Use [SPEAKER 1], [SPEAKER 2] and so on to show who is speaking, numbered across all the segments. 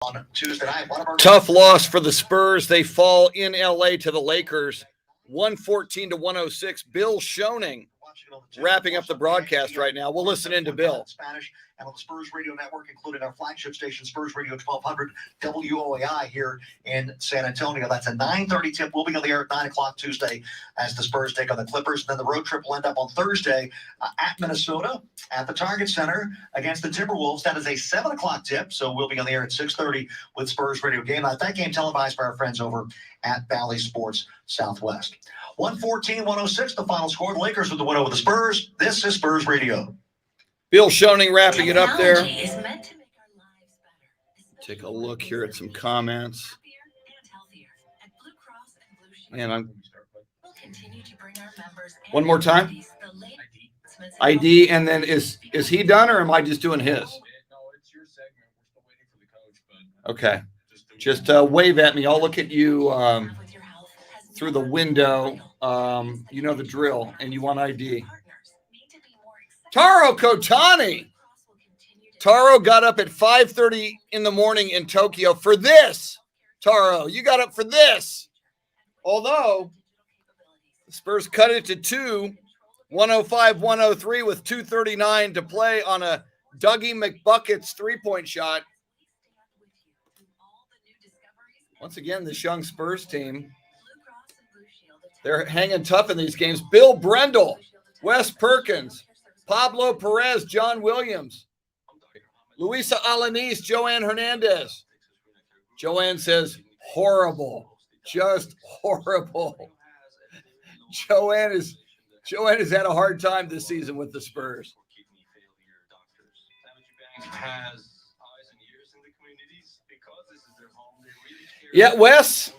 [SPEAKER 1] On Tuesday night,
[SPEAKER 2] tough loss for the Spurs. They fall in LA to the Lakers, 114-106. Bill Schoening wrapping up the broadcast right now. We'll listen in to Bill.
[SPEAKER 1] Spanish and on the Spurs Radio Network, including our flagship station, Spurs Radio 1200 WOAI here in San Antonio. That's a 9:30 tip. We'll be on the air at 9 o'clock Tuesday as the Spurs take on the Clippers. And then the road trip will end up on Thursday at Minnesota at the Target Center against the Timberwolves. That is a 7 o'clock tip, so we'll be on the air at 6:30 with Spurs Radio Game Night. That game televised by our friends over at Valley Sports Southwest. 114-106, the final score. The Lakers with the win over the Spurs. This is Spurs Radio.
[SPEAKER 2] Bill Schoening wrapping it up there. Take a look here at some comments. And one more time. ID, and then is he done, or am I just doing his? Okay. Just wave at me. I'll look at you through the window. You know the drill, and you want ID. Taro Kotani. Taro got up at 5:30 in the morning in Tokyo for this. Taro, you got up for this. Although the Spurs cut it to 2, 105-103 with 2:39 to play on a Dougie McBucket's three-point shot. Once again, this young Spurs team, they're hanging tough in these games. Bill Brendel, Wes Perkins, Pablo Perez, John Williams, Luisa Alanis, Joanne Hernandez. Joanne says, horrible, just horrible. Joanne has had a hard time this season with the Spurs. Yeah, Wes,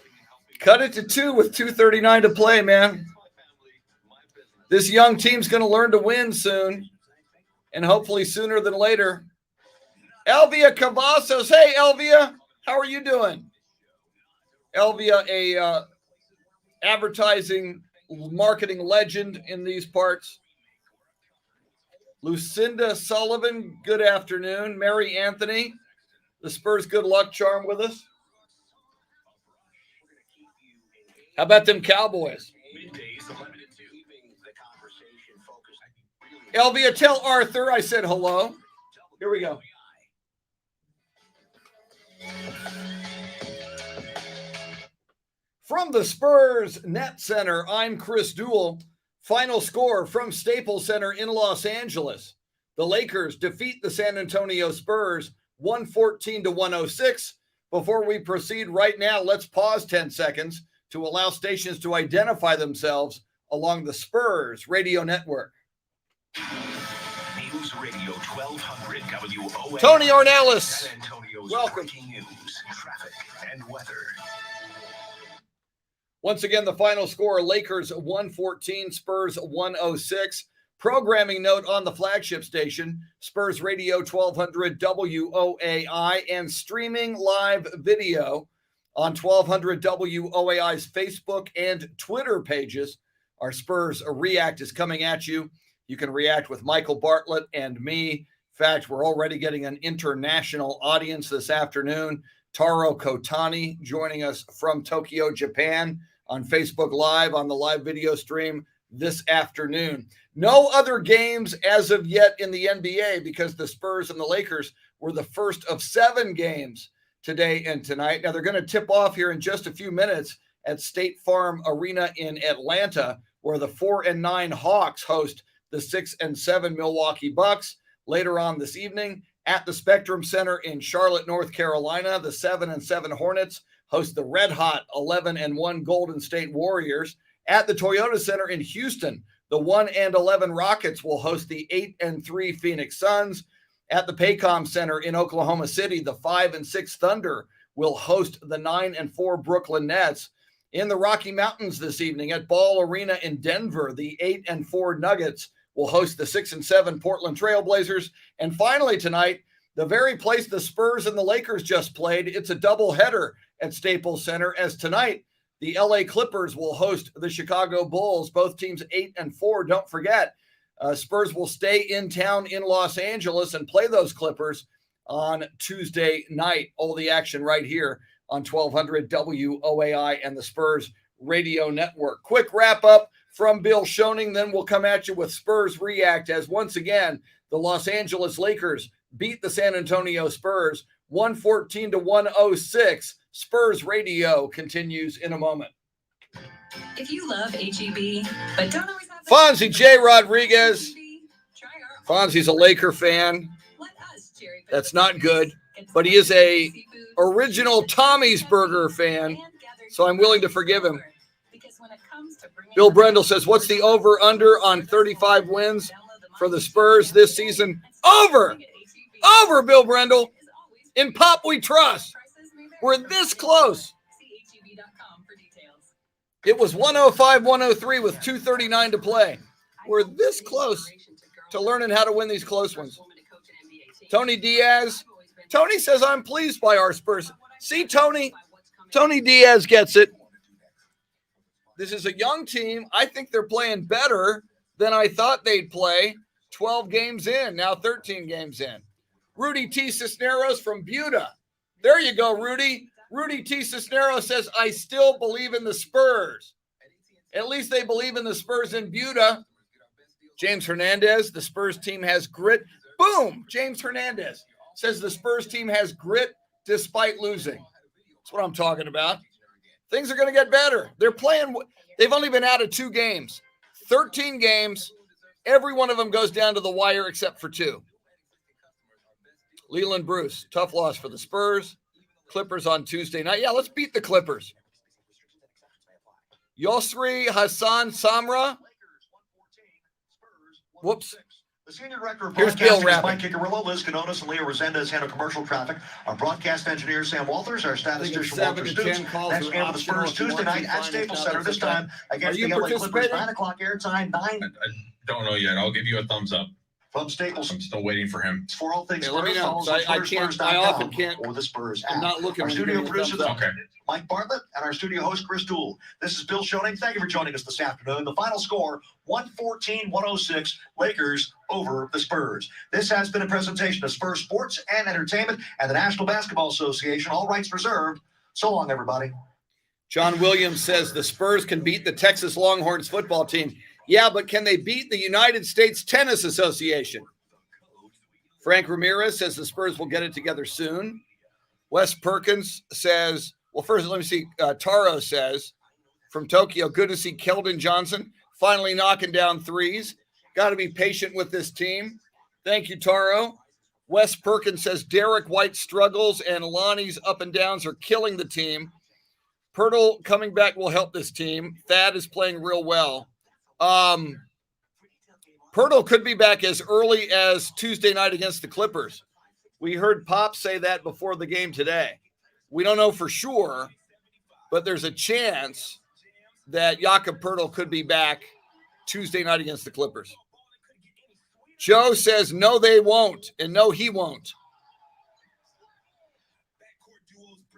[SPEAKER 2] cut it to 2 with 2:39 to play, man. This young team's going to learn to win soon, and hopefully sooner than later. Elvia Cavazos. Hey, Elvia, how are you doing? Elvia, a advertising marketing legend in these parts. Lucinda Sullivan, good afternoon. Mary Anthony, the Spurs good luck charm with us. How about them Cowboys? Elvia, tell Arthur I said hello. Here we go. From the Spurs Net Center, I'm Chris Duel. Final score from Staples Center in Los Angeles. The Lakers defeat the San Antonio Spurs 114-106. Before we proceed right now, let's pause 10 seconds to allow stations to identify themselves along the Spurs radio network.
[SPEAKER 3] News Radio 1200 WOAI.
[SPEAKER 2] Tony Ornelas, welcome.
[SPEAKER 3] News, traffic, and weather.
[SPEAKER 2] Once again, the final score, Lakers 114, Spurs 106. Programming note on the flagship station, Spurs Radio 1200 WOAI, and streaming live video on 1200 WOAI's Facebook and Twitter pages. Our Spurs React is coming at you. You can react with Michael Bartlett and me. In fact, we're already getting an international audience this afternoon. Taro Kotani joining us from Tokyo, Japan on Facebook Live on the live video stream this afternoon. No other games as of yet in the NBA because the Spurs and the Lakers were the first of 7 games today and tonight. Now they're going to tip off here in just a few minutes at State Farm Arena in Atlanta, where the 4-9 Hawks host the 6-7 Milwaukee Bucks. Later on this evening at the Spectrum Center in Charlotte, North Carolina, the 7-7 Hornets host the red-hot 11-1 Golden State Warriors. At the Toyota Center in Houston, the 1-11 Rockets will host the 8-3 Phoenix Suns. At the Paycom Center in Oklahoma City, the 5-6 Thunder will host the 9-4 Brooklyn Nets. In the Rocky Mountains this evening at Ball Arena in Denver, the 8-4 Nuggets will host the 6-7 Portland Trail Blazers. And finally tonight, the very place the Spurs and the Lakers just played, it's a doubleheader at Staples Center, as tonight the LA Clippers will host the Chicago Bulls. Both teams 8-4. Don't forget, Spurs will stay in town in Los Angeles and play those Clippers on Tuesday night. All the action right here on 1200 WOAI and the Spurs Radio Network. Quick wrap up from Bill Schoening, then we'll come at you with Spurs React as once again the Los Angeles Lakers beat the San Antonio Spurs 114-106. Spurs Radio continues in a moment.
[SPEAKER 4] If you love HEB, but don't always have
[SPEAKER 2] Fonzie J. Rodriguez. Fonzie's a Laker fan. That's not good, but he is a original Tommy's Burger fan, so I'm willing to forgive him. Bill Brendel says, what's the over-under on 35 wins for the Spurs this season? Over! Over, Bill Brendel. In Pop we trust. We're this close. It was 105-103 with 2:39 to play. We're this close to learning how to win these close ones. Tony Diaz. Tony says, I'm pleased by our Spurs. See, Tony Diaz gets it. This is a young team. I think they're playing better than I thought they'd play 12 games in, now 13 games in. Rudy T. Cisneros from Buda. There you go, Rudy. Rudy T. Cisneros says, I still believe in the Spurs. At least they believe in the Spurs in Buda. James Hernandez, the Spurs team has grit. Boom! James Hernandez says the Spurs team has grit despite losing. That's what I'm talking about. Things are going to get better. They're playing. They've only been out of 2 games. 13 games. Every one of them goes down to the wire except for 2. Leland Bruce, tough loss for the Spurs. Clippers on Tuesday night. Yeah, let's beat the Clippers. Yosri Hassan Samra. Whoops.
[SPEAKER 1] The senior director of
[SPEAKER 2] Here's Bill
[SPEAKER 1] broadcasting is
[SPEAKER 2] rapping.
[SPEAKER 1] Mike Kikarillo, Liz Canonis, and Leo Resendez handle commercial traffic. Our broadcast engineer, Sam Walters. Our statistician,
[SPEAKER 2] 7
[SPEAKER 1] Walter
[SPEAKER 2] to
[SPEAKER 1] Stoops.
[SPEAKER 2] 10 calls
[SPEAKER 1] Next
[SPEAKER 2] are
[SPEAKER 1] game of the
[SPEAKER 2] optional
[SPEAKER 1] Spurs
[SPEAKER 2] if you
[SPEAKER 1] Tuesday
[SPEAKER 2] want to
[SPEAKER 1] night at
[SPEAKER 2] find
[SPEAKER 1] Staples
[SPEAKER 2] us
[SPEAKER 1] Center.
[SPEAKER 2] out
[SPEAKER 1] This
[SPEAKER 2] at the
[SPEAKER 1] time against
[SPEAKER 2] Are you
[SPEAKER 1] the LA Clippers.
[SPEAKER 2] participating?
[SPEAKER 1] 9 o'clock airtime. 9
[SPEAKER 5] I don't know yet. I'll give you a thumbs up.
[SPEAKER 1] from Staples.
[SPEAKER 5] I'm still waiting for him.
[SPEAKER 1] It's for all things
[SPEAKER 2] Yeah, let me
[SPEAKER 1] Spurs.
[SPEAKER 2] know,
[SPEAKER 1] Follow us
[SPEAKER 2] 'cause
[SPEAKER 1] on
[SPEAKER 2] I
[SPEAKER 1] Twitter,
[SPEAKER 2] can't-
[SPEAKER 1] Spurs.com,
[SPEAKER 2] I often can't-
[SPEAKER 1] or the Spurs
[SPEAKER 2] I'm
[SPEAKER 1] app.
[SPEAKER 2] not looking
[SPEAKER 1] Our
[SPEAKER 2] when you
[SPEAKER 1] studio
[SPEAKER 2] give me a
[SPEAKER 1] producer,
[SPEAKER 2] thumbs up.
[SPEAKER 5] Okay.
[SPEAKER 1] Mike Bartlett, and our studio host, Chris Duel. This is Bill Schoening. Thank you for joining us this afternoon. The final score, 114-106, Lakers over the Spurs. This has been a presentation of Spurs Sports and Entertainment and the National Basketball Association. All rights reserved. So long, everybody.
[SPEAKER 2] John Williams says the Spurs can beat the Texas Longhorns football team. Yeah, but can they beat the United States Tennis Association? Frank Ramirez says the Spurs will get it together soon. Wes Perkins says, well, first, let me see. Taro says from Tokyo, good to see Keldon Johnson finally knocking down threes. Got to be patient with this team. Thank you, Taro. Wes Perkins says Derek White struggles and Lonnie's up and downs are killing the team. Pirtle coming back will help this team. Thad is playing real well. Pirtle could be back as early as Tuesday night against the Clippers. We heard Pop say that before the game today. We don't know for sure, but there's a chance that Jakob Pirtle could be back Tuesday night against the Clippers. Joe says, no, they won't, and no, he won't.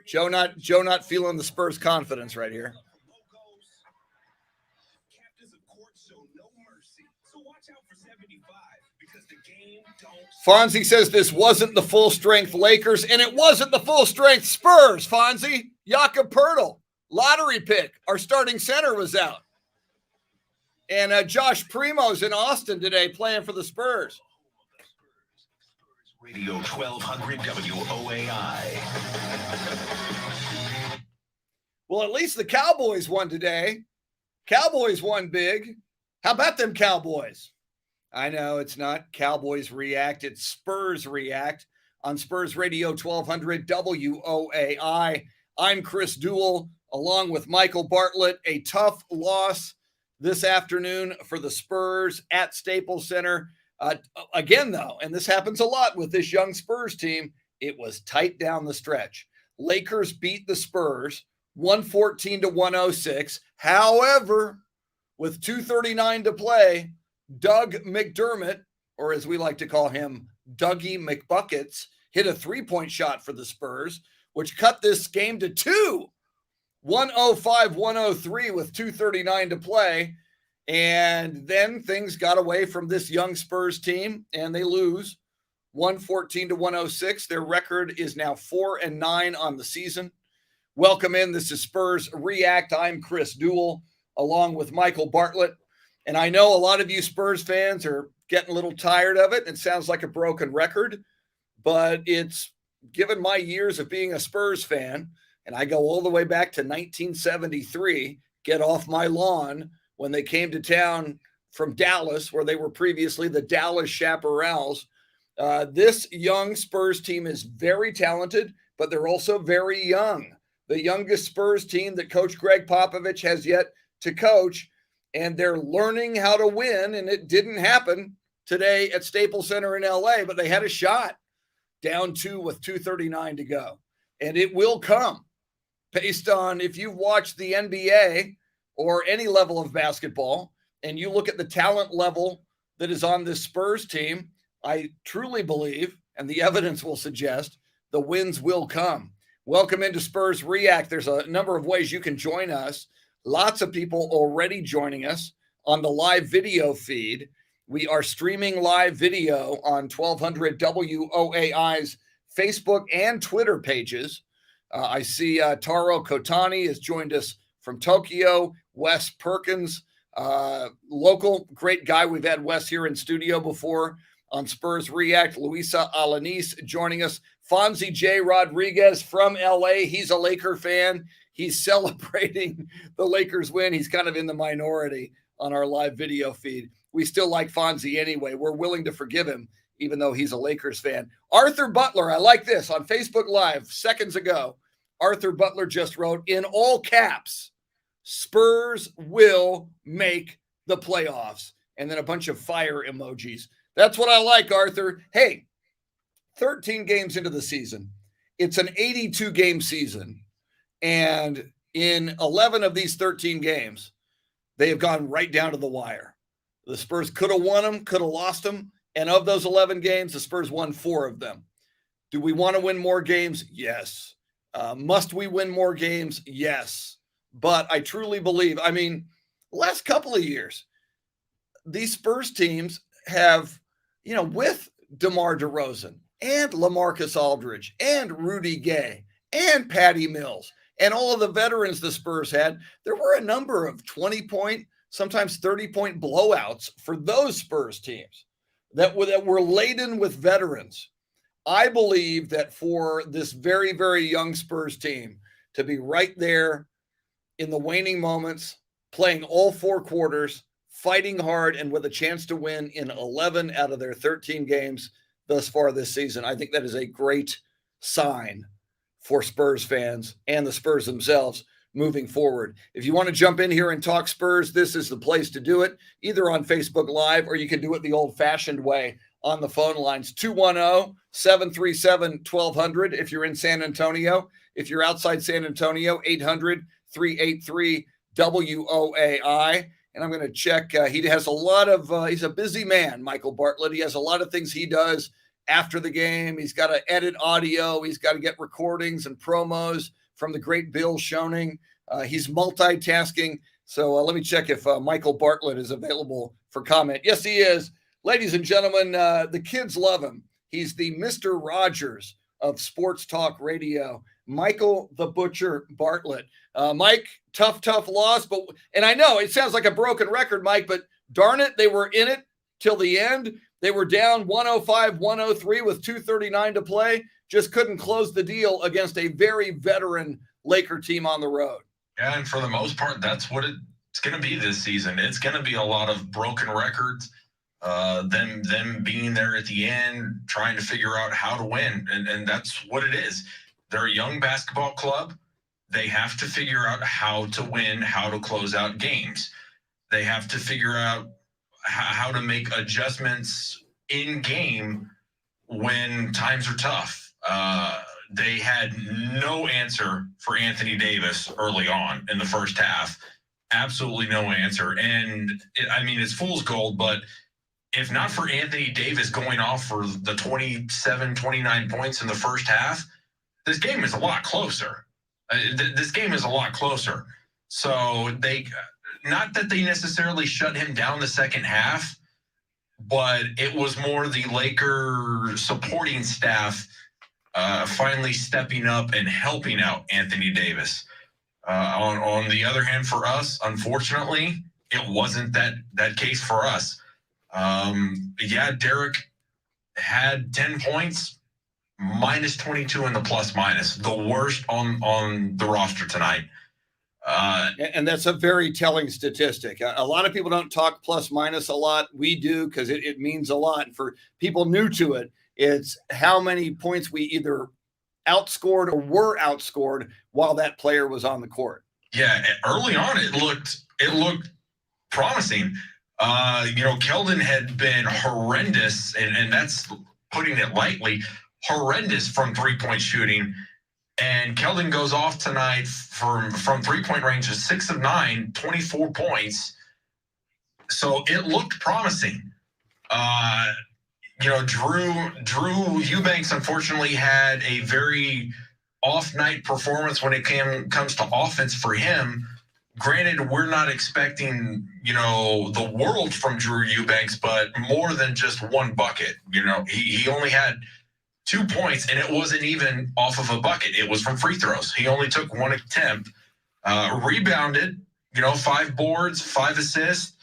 [SPEAKER 2] Joe not feeling the Spurs' confidence right here. Fonzie says this wasn't the full-strength Lakers, and it wasn't the full-strength Spurs, Fonzie. Jakob Pirtle, lottery pick. Our starting center was out. And Josh Primo's in Austin today playing for the Spurs.
[SPEAKER 3] Radio 1200 WOAI.
[SPEAKER 2] Well, at least the Cowboys won today. Cowboys won big. How about them Cowboys? I know it's not Cowboys React, it's Spurs React on Spurs Radio 1200 WOAI. I'm Chris Duel along with Michael Bartlett. A tough loss this afternoon for the Spurs at Staples Center. Again, though, and this happens a lot with this young Spurs team, it was tight down the stretch. Lakers beat the Spurs 114-106. However, with 2:39 to play, Doug McDermott, or as we like to call him, Dougie McBuckets, hit a three-point shot for the Spurs, which cut this game to 2. 105-103 with 2:39 to play. And then things got away from this young Spurs team, and they lose 114 to 106. Their record is now 4-9 on the season. Welcome in. This is Spurs React. I'm Chris Duel, along with Michael Bartlett. And I know a lot of you Spurs fans are getting a little tired of it. It sounds like a broken record, but it's given my years of being a Spurs fan, and I go all the way back to 1973, get off my lawn, when they came to town from Dallas, where they were previously the Dallas Chaparrals. This young Spurs team is very talented, but they're also very young. The youngest Spurs team that Coach Greg Popovich has yet to coach, and they're learning how to win, and it didn't happen today at Staples Center in LA, but they had a shot, down 2 with 2:39 to go. And it will come based on, if you've watched the NBA or any level of basketball, and you look at the talent level that is on this Spurs team, I truly believe, and the evidence will suggest, the wins will come. Welcome into Spurs React. There's a number of ways you can join us. Lots of people already joining us on the live video feed. We are streaming live video on 1200 WOAI's Facebook and Twitter pages. I see Taro Kotani has joined us from Tokyo. Wes Perkins, local, great guy. We've had Wes here in studio before on Spurs React. Luisa Alanis joining us. Fonzie J. Rodriguez from LA. He's a Laker fan. He's celebrating the Lakers win. He's kind of in the minority on our live video feed. We still like Fonzie anyway. We're willing to forgive him, even though he's a Lakers fan. Arthur Butler, I like this. On Facebook Live seconds ago, Arthur Butler just wrote, in all caps, Spurs will make the playoffs. And then a bunch of fire emojis. That's what I like, Arthur. Hey, 13 games into the season. It's an 82-game season. And in 11 of these 13 games, they have gone right down to the wire. The Spurs could have won them, could have lost them. And of those 11 games, the Spurs won 4 of them. Do we want to win more games? Yes. Must we win more games? Yes. But I truly believe, last couple of years, these Spurs teams have, with DeMar DeRozan and LaMarcus Aldridge and Rudy Gay and Patty Mills and all of the veterans the Spurs had, there were a number of 20-point, sometimes 30-point blowouts for those Spurs teams that were laden with veterans. I believe that for this very, very young Spurs team to be right there in the waning moments, playing all 4 quarters, fighting hard, and with a chance to win in 11 out of their 13 games thus far this season, I think that is a great sign for Spurs fans and the Spurs themselves moving forward. If you want to jump in here and talk Spurs, this is the place to do it, either on Facebook Live or you can do it the old-fashioned way on the phone lines, 210-737-1200 if you're in San Antonio. If you're outside San Antonio, 800-383-WOAI. And I'm going to check. He has a lot of, he's a busy man, Michael Bartlett. He has a lot of things he does after the game. He's got to edit audio. He's got to get recordings and promos from the great Bill Schoening. He's multitasking. So let me check if Michael Bartlett is available for comment. Yes, he is. Ladies and gentlemen, the kids love him. He's the Mr. Rogers of Sports Talk Radio, Michael the Butcher Bartlett. Mike, tough loss, and I know it sounds like a broken record, Mike, but darn it, they were in it till the end. They were down 105-103 with 2:39 to play. Just couldn't close the deal against a very veteran Laker team on the road.
[SPEAKER 5] Yeah, and for the most part, that's what it's going to be this season. It's going to be a lot of broken records, them being there at the end, trying to figure out how to win, and that's what it is. They're a young basketball club. They have to figure out how to win, how to close out games. They have to figure out how to make adjustments in game when times are tough. They had no answer for Anthony Davis early on in the first half. Absolutely no answer. And it's fool's gold, but if not for Anthony Davis going off for the 27, 29 points in the first half, this game is a lot closer. This game is a lot closer. So not that they necessarily shut him down the second half, but it was more the Laker supporting staff finally stepping up and helping out Anthony Davis. On the other hand, for us, unfortunately, it wasn't that case for us. Derek had 10 points, minus 22 in the plus minus, the worst on the roster tonight.
[SPEAKER 2] And that's a very telling statistic. A lot of people don't talk plus minus a lot. We do because it means a lot. And for people new to it, it's how many points we either outscored or were outscored while that player was on the court.
[SPEAKER 5] Yeah, early on it looked promising. Keldon had been horrendous, and that's putting it lightly, horrendous from three-point shooting. And Keldon goes off tonight from three-point range of 6 of 9, 24 points. So it looked promising. Drew Eubanks unfortunately had a very off-night performance when it comes to offense for him. Granted, we're not expecting, the world from Drew Eubanks, but more than just one bucket. He only had 2 points, and it wasn't even off of a bucket. It was from free throws. He only took one attempt, rebounded, 5 boards, 5 assists,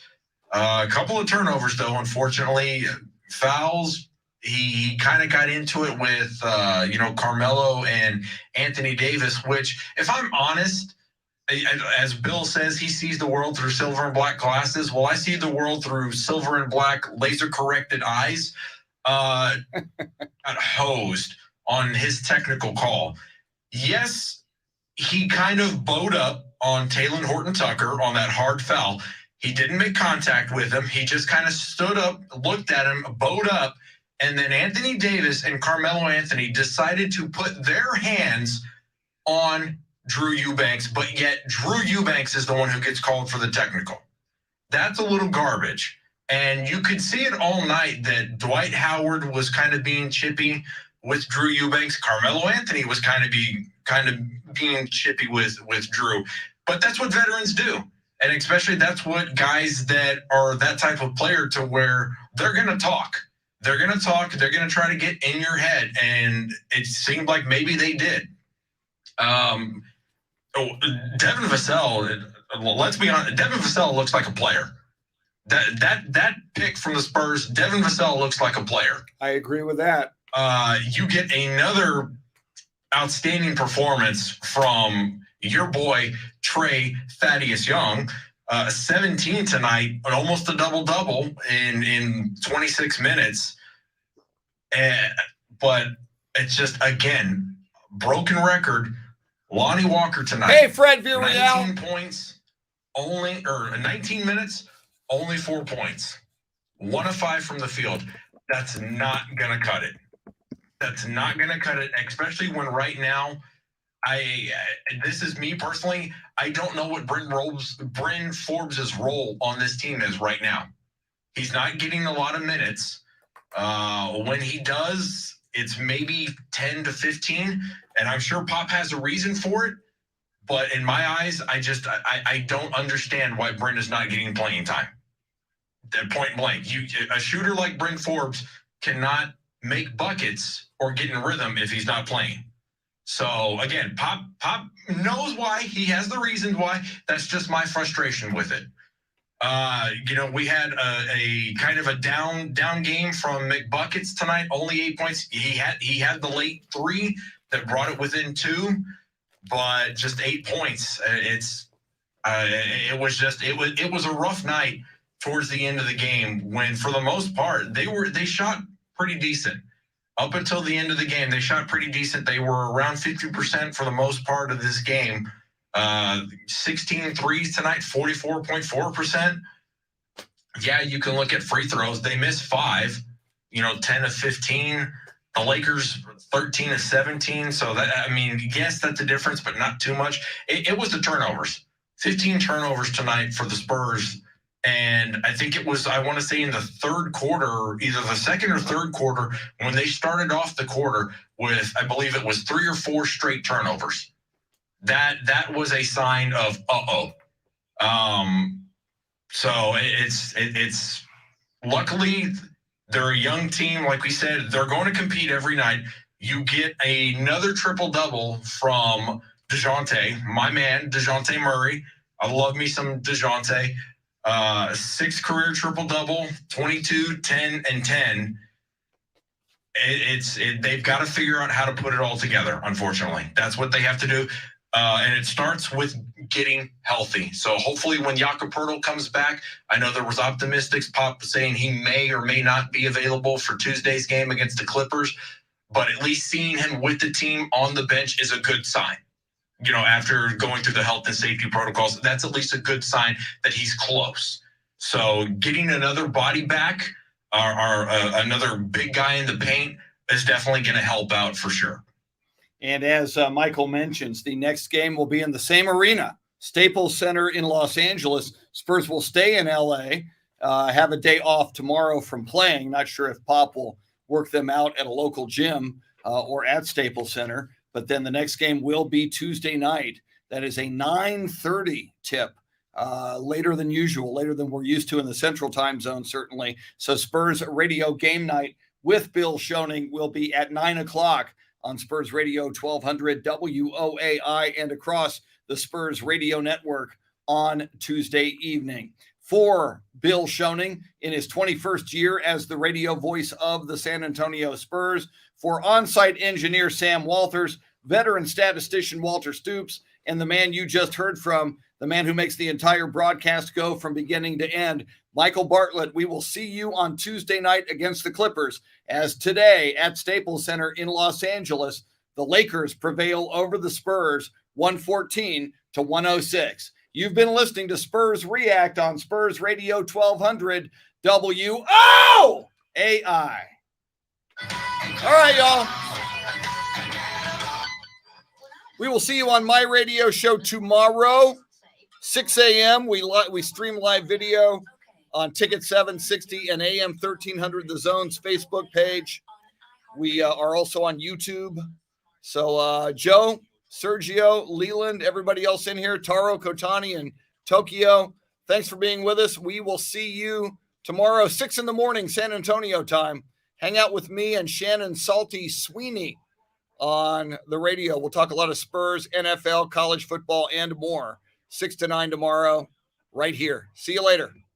[SPEAKER 5] a couple of turnovers, though, unfortunately. Fouls. He kind of got into it with, Carmelo and Anthony Davis, which, if I'm honest, as Bill says, he sees the world through silver and black glasses. Well, I see the world through silver and black laser-corrected eyes. Got hosed on his technical call. Yes, he kind of bowed up on Talen Horton-Tucker on that hard foul. He didn't make contact with him. He just kind of stood up, looked at him, bowed up, and then Anthony Davis and Carmelo Anthony decided to put their hands on Drew Eubanks, but yet Drew Eubanks is the one who gets called for the technical. That's a little garbage. And you could see it all night that Dwight Howard was kind of being chippy with Drew Eubanks. Carmelo Anthony was kind of being chippy with Drew. But that's what veterans do. And especially that's what guys that are that type of player to where they're going to talk. They're going to talk. They're going to try to get in your head. And it seemed like maybe they did. Devin Vassell, let's be honest, Devin Vassell looks like a player. That pick from the Spurs, Devin Vassell looks like a player.
[SPEAKER 2] I agree with that.
[SPEAKER 5] You get another outstanding performance from your boy, Trey Thaddeus Young. 17 tonight, almost a double-double in 26 minutes. But it's just, again, broken record. Lonnie Walker tonight.
[SPEAKER 2] Hey, Fred Villarreal.
[SPEAKER 5] 19 points, 19 minutes, only 4 points. 1 of 5 from the field. That's not going to cut it. That's not going to cut it, especially when right now, this is me personally, I don't know what Bryn Forbes' role on this team is right now. He's not getting a lot of minutes. When he does, it's maybe 10 to 15, and I'm sure Pop has a reason for it. But in my eyes, I don't understand why Bryn is not getting playing time. Point blank, a shooter like Bryn Forbes cannot make buckets or get in rhythm if he's not playing. So again, Pop knows why. He has the reasons why. That's just my frustration with it. We had a kind of a down game from McBuckets tonight. Only 8 points. He had the late 3 that brought it within 2, but just 8 points. It was a rough night towards the end of the game when, for the most part, they shot pretty decent. Up until the end of the game, they shot pretty decent. They were around 50% for the most part of this game. 16 threes tonight, 44.4%. Yeah, you can look at free throws. They missed 5, 10 of 15. The Lakers, 13 of 17. So yes, that's a difference, but not too much. It was the turnovers. 15 turnovers tonight for the Spurs. And I think it was, I want to say in the third quarter, either the second or third quarter, when they started off the quarter with, I believe it was 3 or 4 straight turnovers. That was a sign of, So it's luckily, they're a young team. Like we said, they're going to compete every night. You get another triple-double from DeJounte, my man, DeJounte Murray. I love me some DeJounte. 6 career triple-double, 22, 10, and 10. They've got to figure out how to put it all together, unfortunately. That's what they have to do. And it starts with getting healthy. So hopefully when Jakob Poeltl comes back, I know there was optimistics pop saying he may or may not be available for Tuesday's game against the Clippers, but at least seeing him with the team on the bench is a good sign. You know, after going through the health and safety protocols, that's at least a good sign that he's close. So getting another body back or another big guy in the paint is definitely going to help out for sure.
[SPEAKER 2] And as Michael mentions, the next game will be in the same arena, Staples Center in Los Angeles. Spurs will stay in LA, have a day off tomorrow from playing. Not sure if Pop will work them out at a local gym or at Staples Center. But then the next game will be Tuesday night. That is a 9:30 tip, later than usual, later than we're used to in the Central Time Zone, certainly. So Spurs Radio Game Night with Bill Schoening will be at 9 o'clock on Spurs Radio 1200 WOAI and across the Spurs Radio Network on Tuesday evening. For Bill Schoening in his 21st year as the radio voice of the San Antonio Spurs, for on-site engineer Sam Walters, veteran statistician Walter Stoops, and the man you just heard from, the man who makes the entire broadcast go from beginning to end, Michael Bartlett. We will see you on Tuesday night against the Clippers, as today at Staples Center in Los Angeles, the Lakers prevail over the Spurs 114-106. You've been listening to Spurs React on Spurs Radio 1200 WOAI. All right, y'all. We will see you on my radio show tomorrow, 6 a.m. We stream live video on Ticket 760 and AM 1300, The Zone's Facebook page. We are also on YouTube. So Joe, Sergio, Leland, everybody else in here, Taro, Kotani, and Tokyo, thanks for being with us. We will see you tomorrow, 6 in the morning, San Antonio time. Hang out with me and Shannon Salty Sweeney on the radio. We'll talk a lot of Spurs, NFL, college football, and more. 6 to 9 tomorrow, right here. See you later.